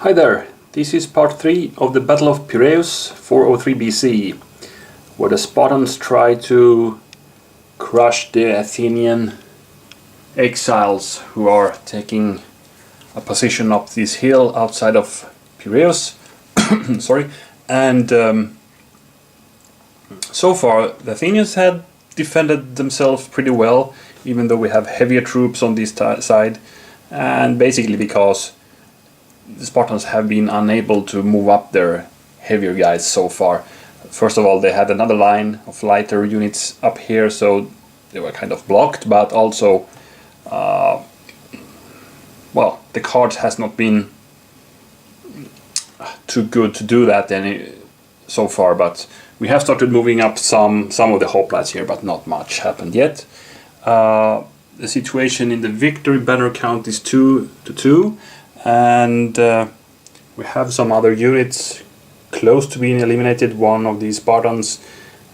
Hi there, this is part 3 of the Battle of Piraeus 403 BC, where the Spartans try to crush the Athenian exiles who are taking a position up this hill outside of Piraeus. Sorry, and so far the Athenians had defended themselves pretty well, even though we have heavier troops on this side, and basically because the Spartans have been unable to move up their heavier guys so far. First of all, they had another line of lighter units up here, so they were kind of blocked, but also well, the cards has not been too good to do that so far, but we have started moving up some of the hoplites here, but not much happened yet. The situation in the victory banner count is 2-2, and we have some other units close to being eliminated, one of these Spartans,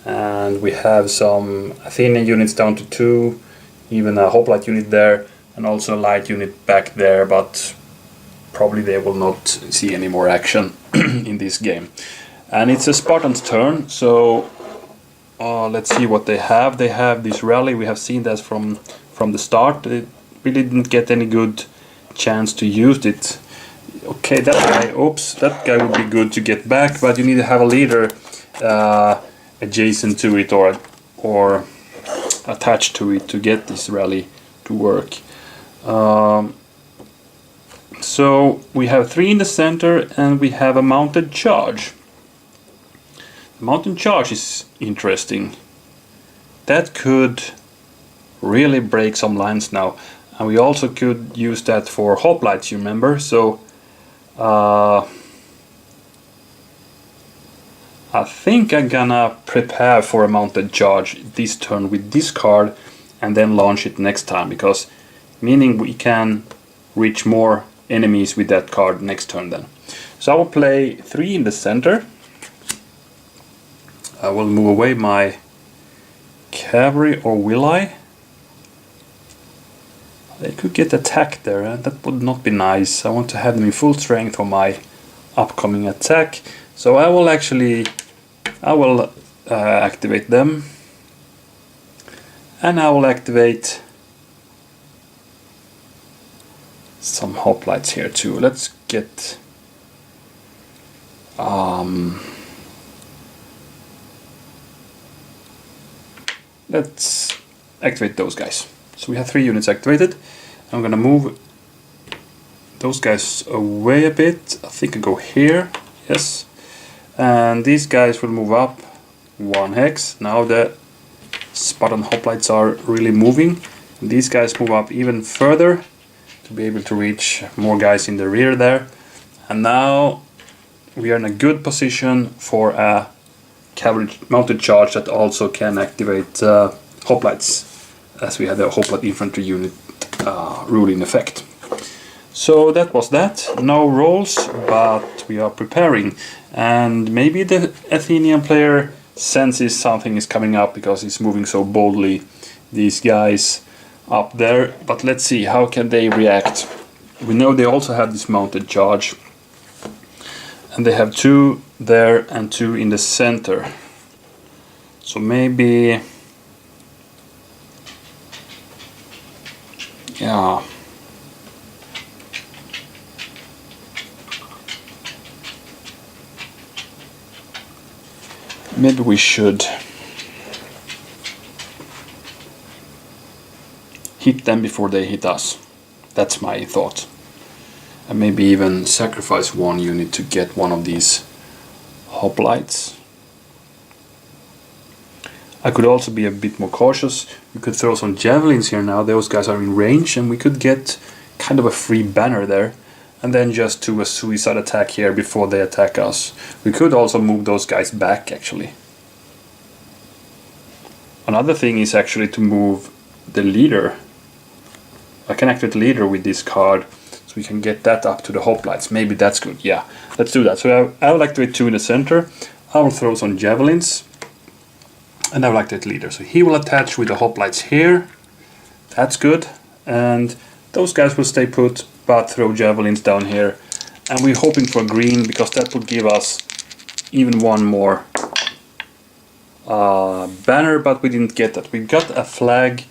and we have some Athenian units down to 2, even a hoplite unit there, and also a light unit back there, but probably they will not see any more action in this game. And it's a Spartan's turn, so let's see what they have. They have this rally, we have seen that from the start. They really didn't get any good chance to use it. Okay, that guy would be good to get back, but you need to have a leader adjacent to it or attached to it to get this rally to work. So we have 3 in the center and we have a mounted charge. The mounted charge is interesting. That could really break some lines now. And we also could use that for hoplites, you remember? So I think I'm gonna prepare for a mounted charge this turn with this card and then launch it next time, because meaning we can reach more enemies with that card next turn then. So I will play 3 in the center. I will move away my cavalry, or will I? They could get attacked there, and that would not be nice. I want to have them in full strength for my upcoming attack. So I will activate them, and I will activate some hoplites here too. Let's get let's activate those guys. So we have 3 units activated. I'm gonna move those guys away a bit. I think I go here, yes. And these guys will move up 1 hex. Now the Spartan hoplites are really moving. These guys move up even further to be able to reach more guys in the rear there. And now we are in a good position for a cavalry mounted charge that also can activate hoplites, as we had a hoplite infantry unit rule in effect. So that was that. No rolls, but we are preparing. And maybe the Athenian player senses something is coming up because he's moving so boldly, these guys up there. But let's see, how can they react? We know they also have this mounted charge. And they have 2 there and 2 in the center. So maybe... yeah. Maybe we should hit them before they hit us. That's my thought. And maybe even sacrifice 1 unit to get one of these hoplites. I could also be a bit more cautious. We could throw some javelins here now. Those guys are in range, and we could get kind of a free banner there. And then just do a suicide attack here before they attack us. We could also move those guys back, actually. Another thing is actually to move the leader. I can activate the leader with this card, so we can get that up to the hoplites. Maybe that's good. Yeah, let's do that. So I will activate 2 in the center. I will throw some javelins. And I will activate the leader. So he will attach with the hoplites here. That's good. And those guys will stay put, but throw javelins down here. And we're hoping for green because that would give us even one more banner, but we didn't get that. We got a flag,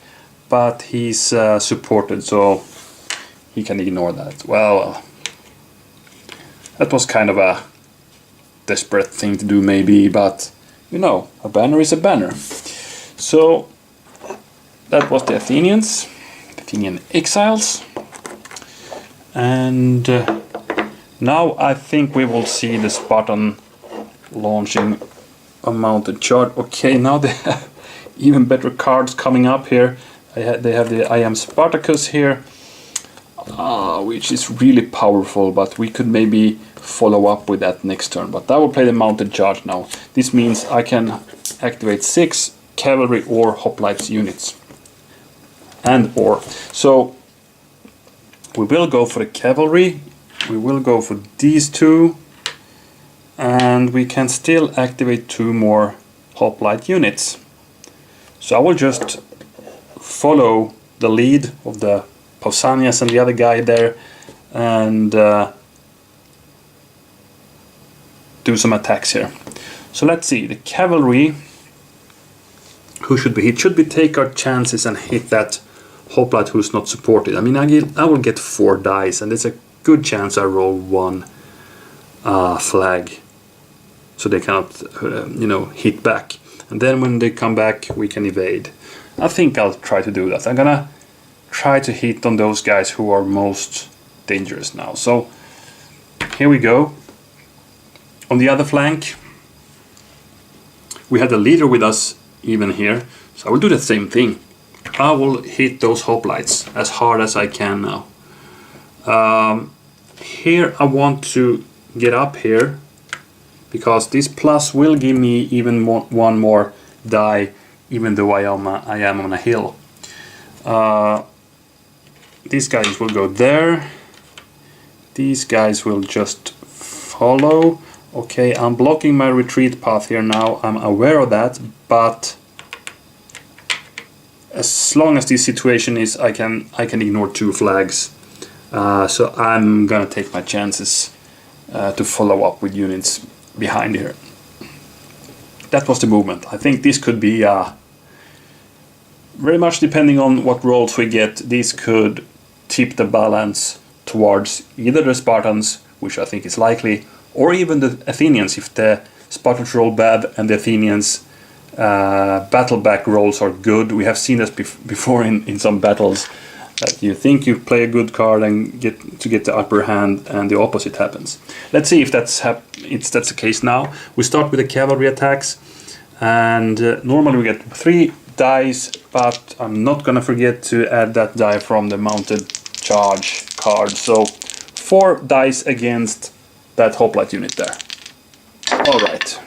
but he's supported, so he can ignore that. Well, that was kind of a desperate thing to do maybe, but you know, a banner is a banner. So that was the Athenians, Athenian exiles. And now I think we will see the Spartan launching a mounted charge. Okay, now they have even better cards coming up here. They have the I am Spartacus here, which is really powerful, but we could maybe follow up with that next turn. But I will play the mounted charge now. This means I can activate 6 cavalry or hoplites units. So we will go for the cavalry, we will go for these 2, and we can still activate 2 more hoplite units. So I will just follow the lead of the Pausanias and the other guy there and do some attacks here. So let's see, the cavalry, who should be hit? Should we take our chances and hit that hoplite who's not supported? I mean, I will get 4 dice, and there's a good chance I roll 1 flag, so they cannot, you know, hit back. And then when they come back, we can evade. I think I'll try to do that. I'm gonna try to hit on those guys who are most dangerous now. So here we go. On the other flank, we had the leader with us even here, so I will do the same thing. I will hit those hoplites as hard as I can now. Here I want to get up here because this plus will give me even one more die, even though I am on a hill. These guys will go there. These guys will just follow. Okay, I'm blocking my retreat path here now. I'm aware of that, but as long as this situation is, I can ignore 2 flags. So I'm gonna take my chances to follow up with units behind here. That was the movement. I think this could be very much depending on what rolls we get. This could tip the balance towards either the Spartans, which I think is likely, or even the Athenians if the Spartans roll bad and the Athenians battle back rolls are good. We have seen this before in some battles, that you think you play a good card and get the upper hand and the opposite happens. Let's see if that's the case now. We start with the cavalry attacks, and normally we get 3 dice, but I'm not gonna forget to add that die from the mounted charge card. So 4 dice against that hoplite unit there. Alright.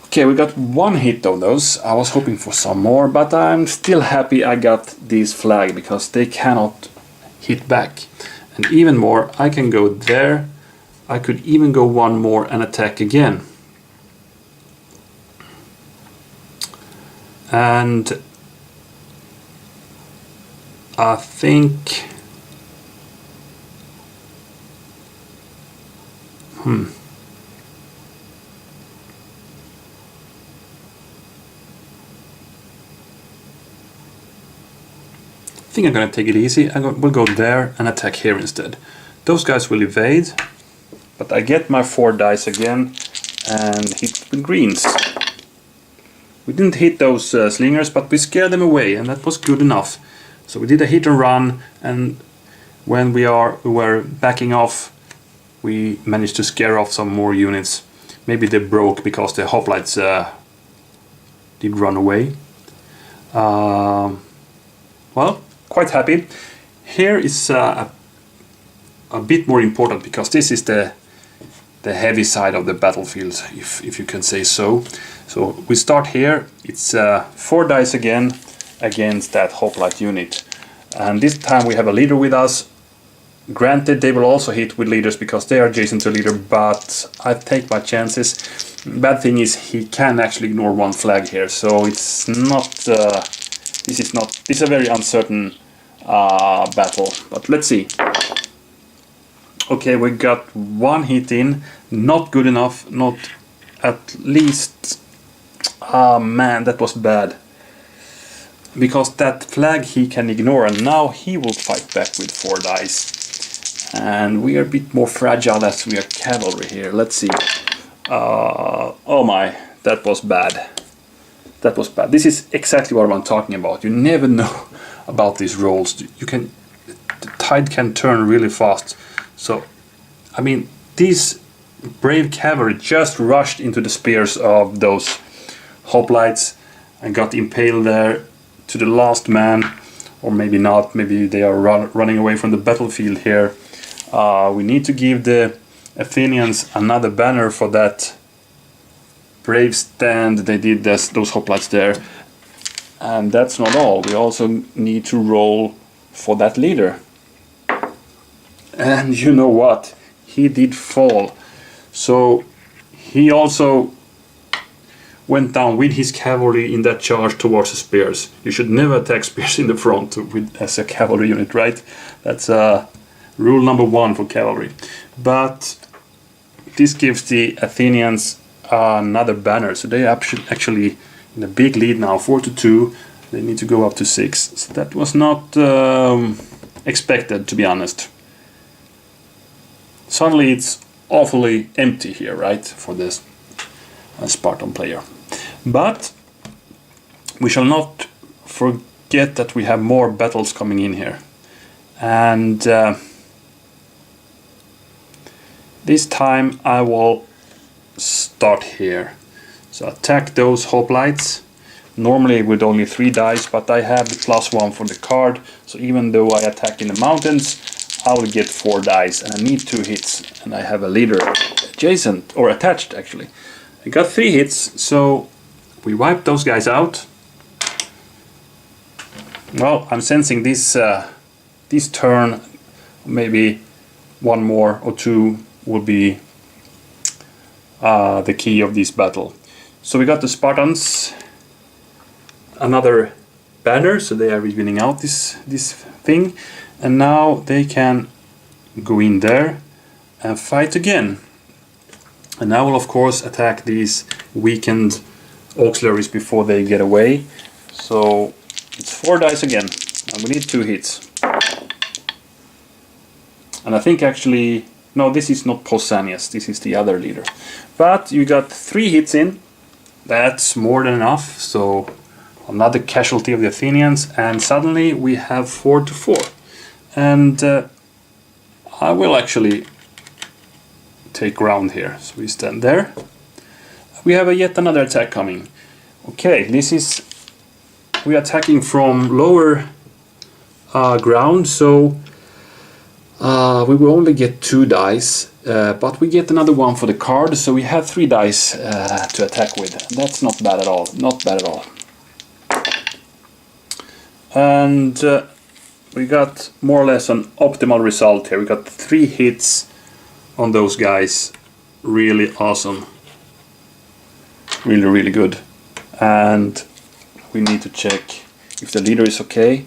Okay, we got 1 hit on those. I was hoping for some more, but I'm still happy I got these flag because they cannot hit back. And even more, I can go there. I could even go 1 more and attack again. And I think I think I'm gonna take it easy. We'll go there and attack here instead. Those guys will evade, but I get my 4 dice again and hit the greens. We didn't hit those slingers, but we scared them away, and that was good enough. So we did a hit and run, and when we were backing off, we managed to scare off some more units. Maybe they broke because the hoplites did run away. Well, quite happy. Here is a bit more important because this is the heavy side of the battlefield, if you can say so. So we start here. It's 4 dice again against that hoplite unit, and this time we have a leader with us. Granted, they will also hit with leaders because they are adjacent to a leader, but I take my chances. Bad thing is he can actually ignore 1 flag here, so it's not. This is a very uncertain battle. But let's see. Okay, we got one hit in, not good enough, not at least... Ah man, that was bad. Because that flag he can ignore, and now he will fight back with 4 dice. And we are a bit more fragile as we are cavalry here. Let's see. Oh my, that was bad. That was bad. This is exactly what I'm talking about. You never know about these rolls. The tide can turn really fast. So, I mean, these brave cavalry just rushed into the spears of those hoplites and got impaled there to the last man, or maybe not, maybe they are running away from the battlefield here. We need to give the Athenians another banner for that brave stand they did those hoplites there. And that's not all, we also need to roll for that leader. And you know what, he did fall, so he also went down with his cavalry in that charge towards the spears. You should never attack spears in the front as a cavalry unit, right? That's rule number 1 for cavalry. But this gives the Athenians another banner, so they are actually in a big lead now, 4-2. They need to go up to 6. So that was not expected, to be honest. Suddenly it's awfully empty here, right, for this Spartan player. But we shall not forget that we have more battles coming in here. And this time I will start here. So attack those hoplites. Normally with only 3 dice, but I have the +1 for the card. So even though I attack in the mountains, I will get 4 dice and I need 2 hits. And I have a leader adjacent, or attached actually. I got 3 hits, so we wipe those guys out. Well, I'm sensing this turn, maybe 1 more or 2 will be the key of this battle. So we got the Spartans another banner, so they are winning out this thing, and now they can go in there and fight again. And I will of course attack these weakened auxiliaries before they get away. So it's 4 dice again, and we need 2 hits. And I think actually, no, this is not Pausanias, this is the other leader. But you got 3 hits in, that's more than enough. So another casualty of the Athenians, and suddenly we have 4-4. And I will actually take ground here. So we stand there. We have yet another attack coming. Okay, this is, we are attacking from lower ground, so we will only get 2 dice, but we get another 1 for the card, so we have 3 dice to attack with. That's not bad at all, not bad at all. And we got more or less an optimal result here. We got 3 hits on those guys. Really awesome. Really, really good. And we need to check if the leader is okay.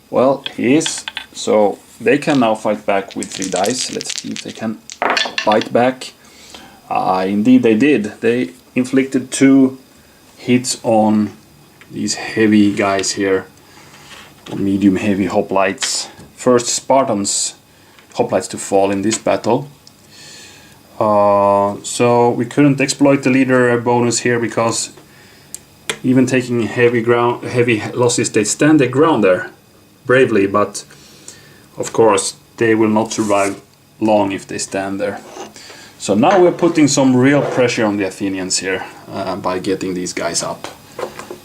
Well, he is. So they can now fight back with 3 dice. Let's see if they can fight back. Indeed they did. They inflicted 2 hits on these heavy guys here, or medium heavy hoplites. First Spartans hoplites to fall in this battle. So we couldn't exploit the leader bonus here, because even taking heavy losses, they stand their ground there bravely, but of course they will not survive long if they stand there. So now we're putting some real pressure on the Athenians here by getting these guys up.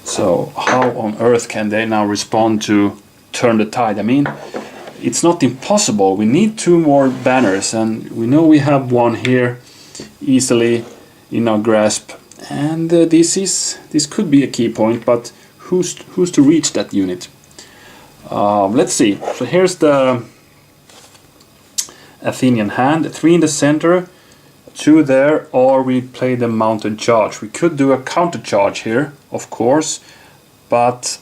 So how on earth can they now respond to turn the tide? I mean, it's not impossible. We need 2 more banners, and we know we have 1 here easily in our grasp. And this could be a key point, but who's to reach that unit? Let's see. So here's the Athenian hand. 3 in the center, 2 there, or we play the mounted charge. We could do a counter charge here, of course, but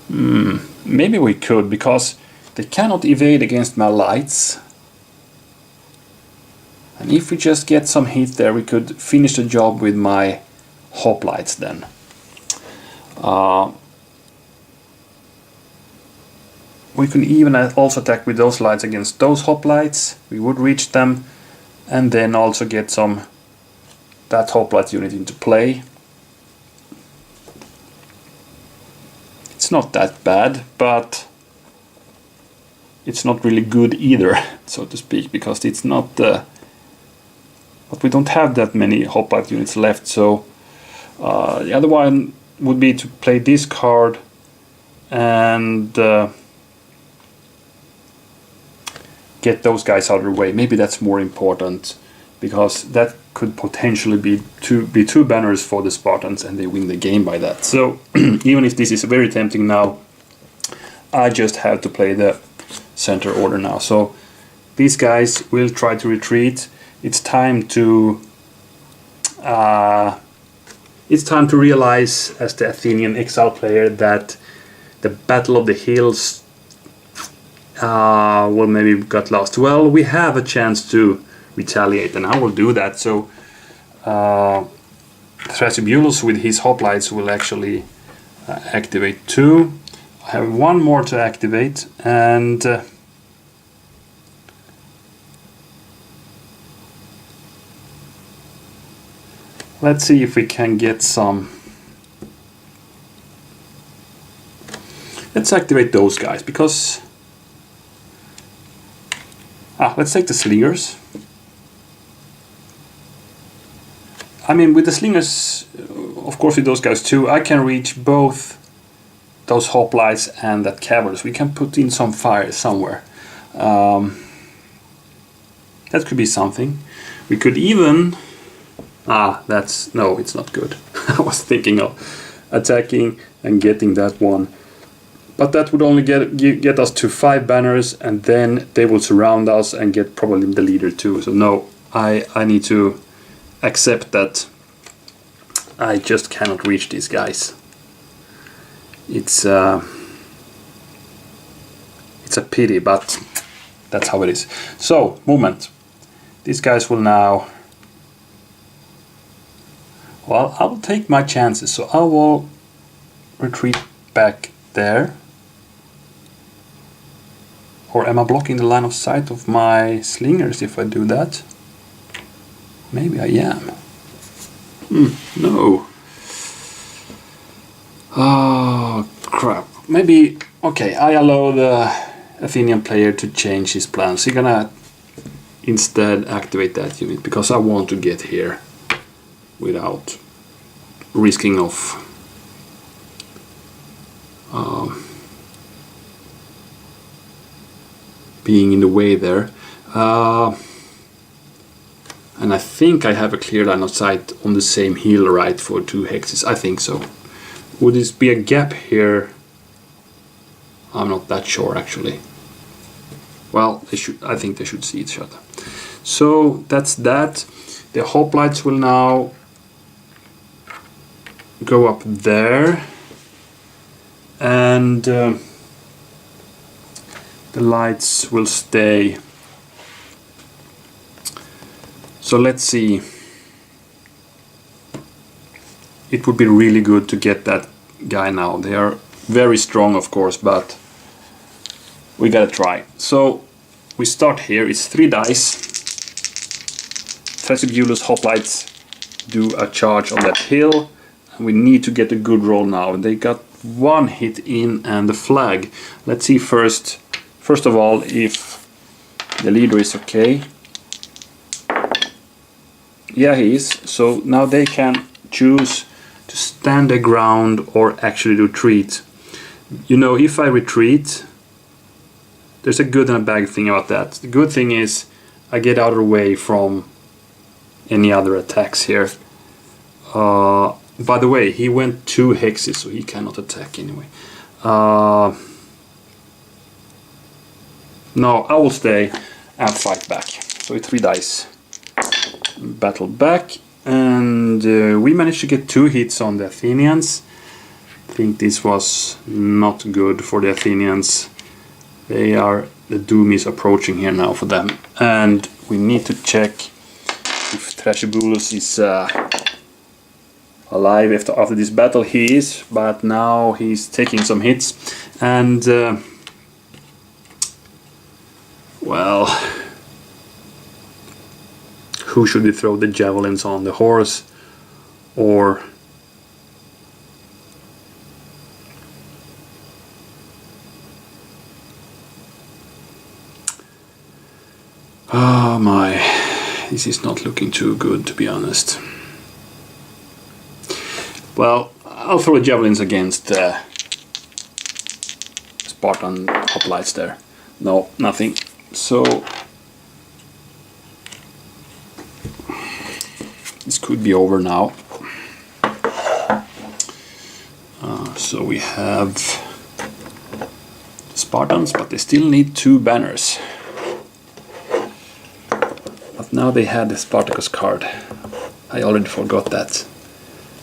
Maybe we could, because they cannot evade against my lights. And if we just get some heat there, we could finish the job with my hoplites then. We could even also attack with those lights against those hoplites. We would reach them, and then also get that hoplite unit into play. It's not that bad, but it's not really good either, so to speak, because it's not. But we don't have that many hoplite units left, so the other one would be to play this card and get those guys out of the way. Maybe that's more important, because that could potentially be two banners for the Spartans, and they win the game by that. So even if this is very tempting now, I just have to play the center order now. So these guys will try to retreat. It's time to realize, as the Athenian exile player, that the Battle of the Hills will maybe got lost. Well, we have a chance to retaliate, and I will do that. So Thrasybulus with his hoplites will actually activate 2. I have 1 more to activate, and let's see if we can get some. Let's activate those guys, because let's take the slingers. I mean, with the slingers, of course, with those guys too, I can reach both those hoplites and that cavalry. We can put in some fire somewhere. That could be something. We could even. No, it's not good. I was thinking of attacking and getting that one, but that would only get us to 5 banners, and then they will surround us and get probably the leader too. So no, I need to accept that I just cannot reach these guys. It's a pity, but that's how it is. So movement. These guys will now. Well, I will take my chances, so I will retreat back there. Or am I blocking the line of sight of my slingers if I do that? Maybe I am. No. Oh, crap. Maybe, okay, I allow the Athenian player to change his plans. He's gonna instead activate that unit, because I want to get here without risking of being in the way there. And I think I have a clear line of sight on the same hill, right, for 2 hexes. I think so. Would this be a gap here? I'm not that sure, actually. Well, I think they should see each other. So that's that. The hoplites will now go up there, and the lights will stay. So let's see. It would be really good to get that guy now. They are very strong, of course, but we gotta try. So we start here. It's 3 dice. Thrasybulus hoplites do a charge on that hill. We need to get a good roll now. They got 1 hit in and the flag. Let's see first of all if the leader is okay. Yeah, he is. So now they can choose to stand their ground or actually retreat. You know, if I retreat, there's a good and a bad thing about that. The good thing is I get out of the way from any other attacks here. By the way, he went 2 hexes, so he cannot attack anyway. No, I will stay and fight back. So 3 dice. Battle back, and we managed to get 2 hits on the Athenians. think this was not good for the Athenians. The doom is approaching here now for them, and we need to check if Thrasybulus is alive after this battle. He is, but now he's taking some hits, and well, who should we throw the javelins on, the horse or oh my, this is not looking too good, to be honest. Well, I'll throw the javelins against Spartan hoplites there. No, nothing. So this could be over now. So we have Spartans, but they still need 2 banners. But now they had the Spartacus card. I already forgot that.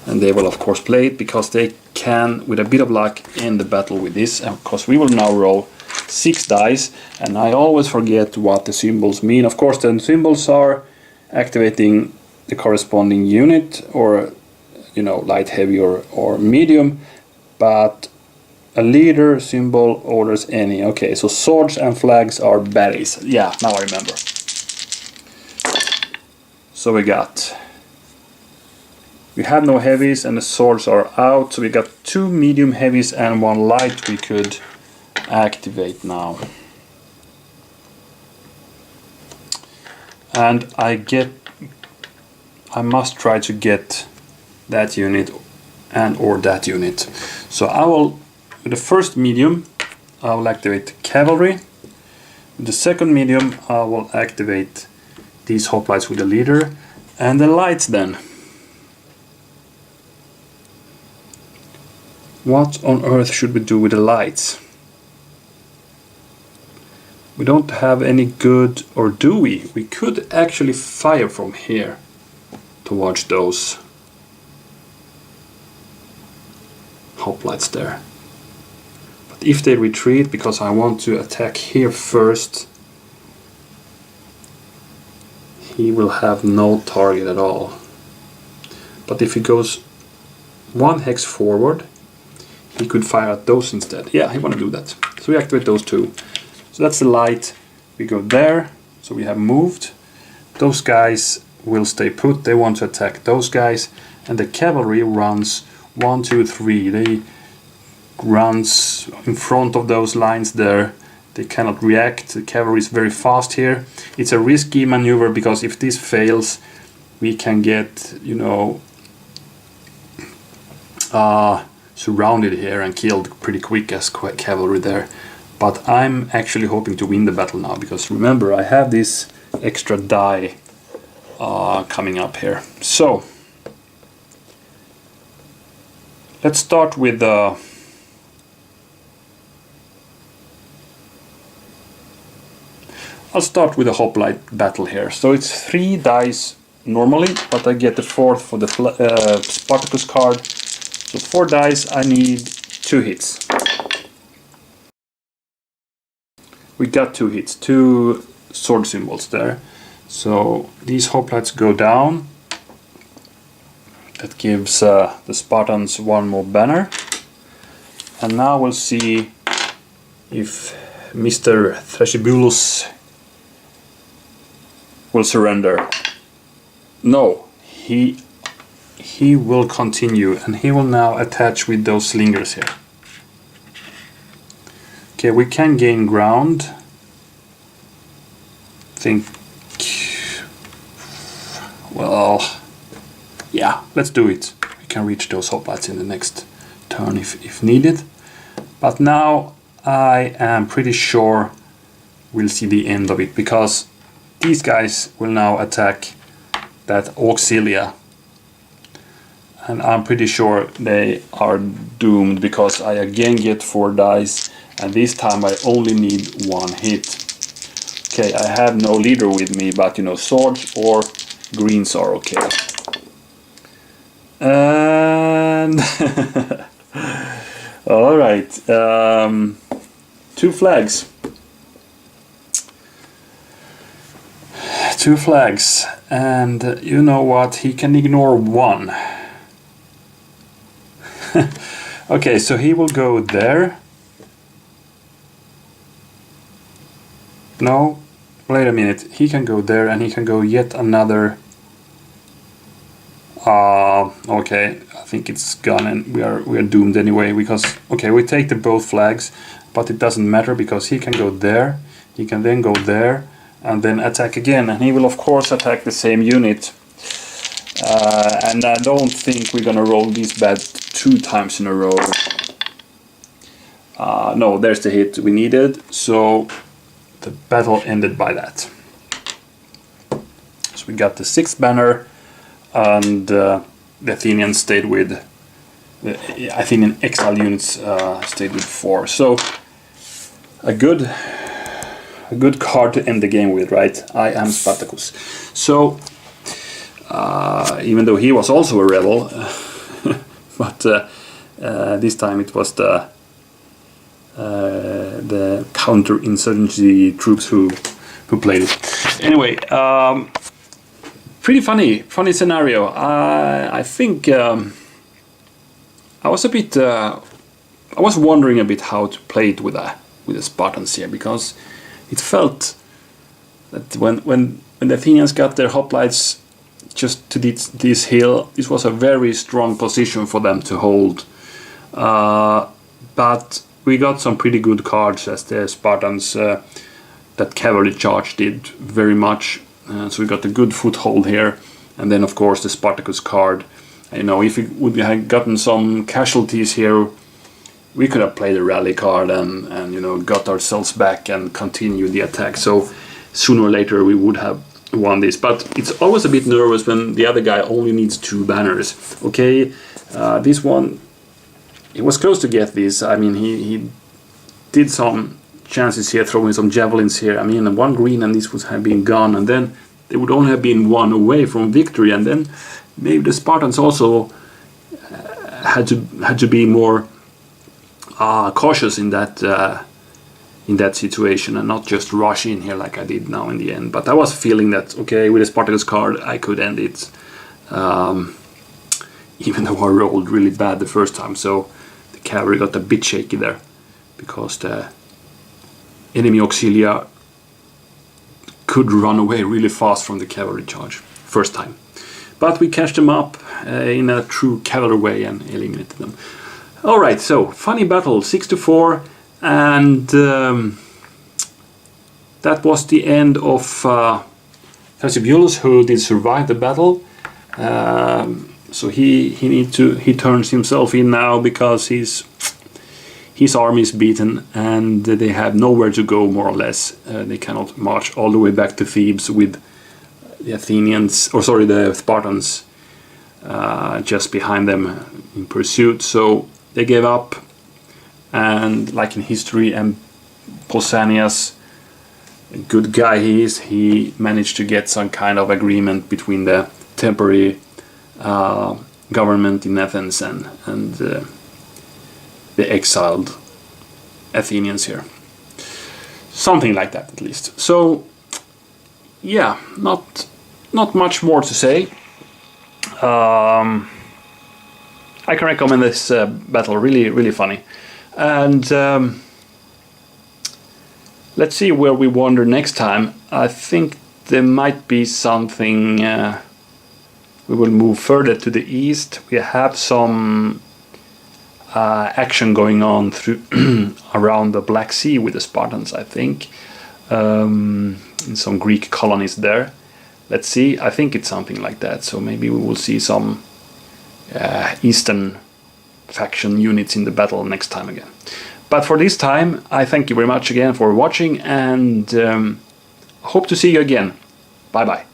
And they will of course play it because they can, with a bit of luck, end the battle with this. And of course we will now roll 6 dice, and I always forget what the symbols mean. Of course the symbols are activating the corresponding unit, or you know, light, heavy or medium, but a leader symbol orders any. Okay, so swords and flags are berries. Yeah, now I remember. So we have no heavies and the swords are out, so we got 2 medium heavies and 1 light we could activate now. And I must try to get that unit and or that unit. So I will, with the first medium, I will activate cavalry. With the second medium, I will activate these hoplites with the leader, and the lights then. What on earth should we do with the lights? We don't have any good, or do we? We could actually fire from here towards those hoplites there. But if they retreat, because I want to attack here first, he will have no target at all. But if he goes 1 hex forward, he could fire at those instead. Yeah, he want to do that. So we activate those 2. So that's the light. We go there. So we have moved. Those guys will stay put. They want to attack those guys. And the cavalry runs 1, 2, 3. They runs in front of those lines there. They cannot react. The cavalry is very fast here. It's a risky maneuver because if this fails, we can get, you know, surrounded here and killed pretty quick as cavalry there. But I'm actually hoping to win the battle now, because remember, I have this extra die coming up here. So let's start with the I'll start with the hoplite battle here. So it's 3 dice normally, but I get the 4th for the Spartacus card. So 4 dice, I need 2 hits. We got 2 hits, 2 sword symbols there. So these hoplites go down. That gives the Spartans 1 more banner. And now we'll see if Mr. Thrasybulus will surrender. No, he will continue, and he will now attach with those slingers here. Okay, we can gain ground. Think, well, yeah, let's do it. We can reach those hoplites in the next turn if needed. But now I am pretty sure we'll see the end of it, because these guys will now attack that auxilia. And I'm pretty sure they are doomed, because I again get 4 dice, and this time I only need 1 hit. Okay, I have no leader with me, but you know, swords or greens are okay. And All right, 2 flags. 2 flags, and you know what? He can ignore 1. Okay, so he will go there. No, wait a minute. He can go there, and he can go yet another. Okay, I think it's gone, and we are doomed anyway. Because okay, we take the both flags, but it doesn't matter because he can go there. He can then go there, and then attack again, and he will of course attack the same unit. And I don't think we're gonna roll these bad 2 times in a row. No, there's the hit we needed, so the battle ended by that. So we got the 6th banner, and the Athenians stayed with, the Athenian exile units stayed with 4. So a good card to end the game with, right? I am Spartacus. So even though he was also a rebel, but this time it was the counter-insurgency troops who played it. Anyway, pretty funny scenario. I think I was a bit. I was wondering a bit how to play it with the Spartans here, because it felt that when the Athenians got their hoplites just to this hill, this was a very strong position for them to hold. But we got some pretty good cards as the Spartans. That cavalry charge did very much. So we got a good foothold here, and then of course the Spartacus card. You know, if we would have gotten some casualties here, we could have played a rally card and you know, got ourselves back and continued the attack. So sooner or later we would have won this. But it's always a bit nervous when the other guy only needs 2 banners. Okay, this one, he was close to get this. I mean, he did some chances here, throwing some javelins here. I mean, 1 green and this would have been gone, and then they would only have been 1 away from victory. And then maybe the Spartans also had to be more cautious in that situation and not just rush in here like I did now in the end. But I was feeling that okay, with a Spartacus card I could end it, even though I rolled really bad the first time. So the cavalry got a bit shaky there because the enemy auxilia could run away really fast from the cavalry charge first time. But we catched them up in a true cavalry way and eliminated them. Alright, so funny battle, 6-4, and that was the end of Thrasybulus, who did survive the battle. So he turns himself in now because his army is beaten and they have nowhere to go, more or less. They cannot march all the way back to Thebes with the Athenians, or sorry, the Spartans just behind them in pursuit. So they gave up, and like in history, and Pausanias, a good guy he is, he managed to get some kind of agreement between the temporary government in Athens and the exiled Athenians here. Something like that, at least. So yeah, not much more to say. I can recommend this battle, really funny. And let's see where we wander next time. I think there might be something. We will move further to the east. We have some action going on through around the Black Sea with the Spartans, I think. In some Greek colonies there. Let's see, I think it's something like that. So maybe we will see some Eastern faction units in the battle next time again. But for this time, I thank you very much again for watching, and hope to see you again. Bye bye.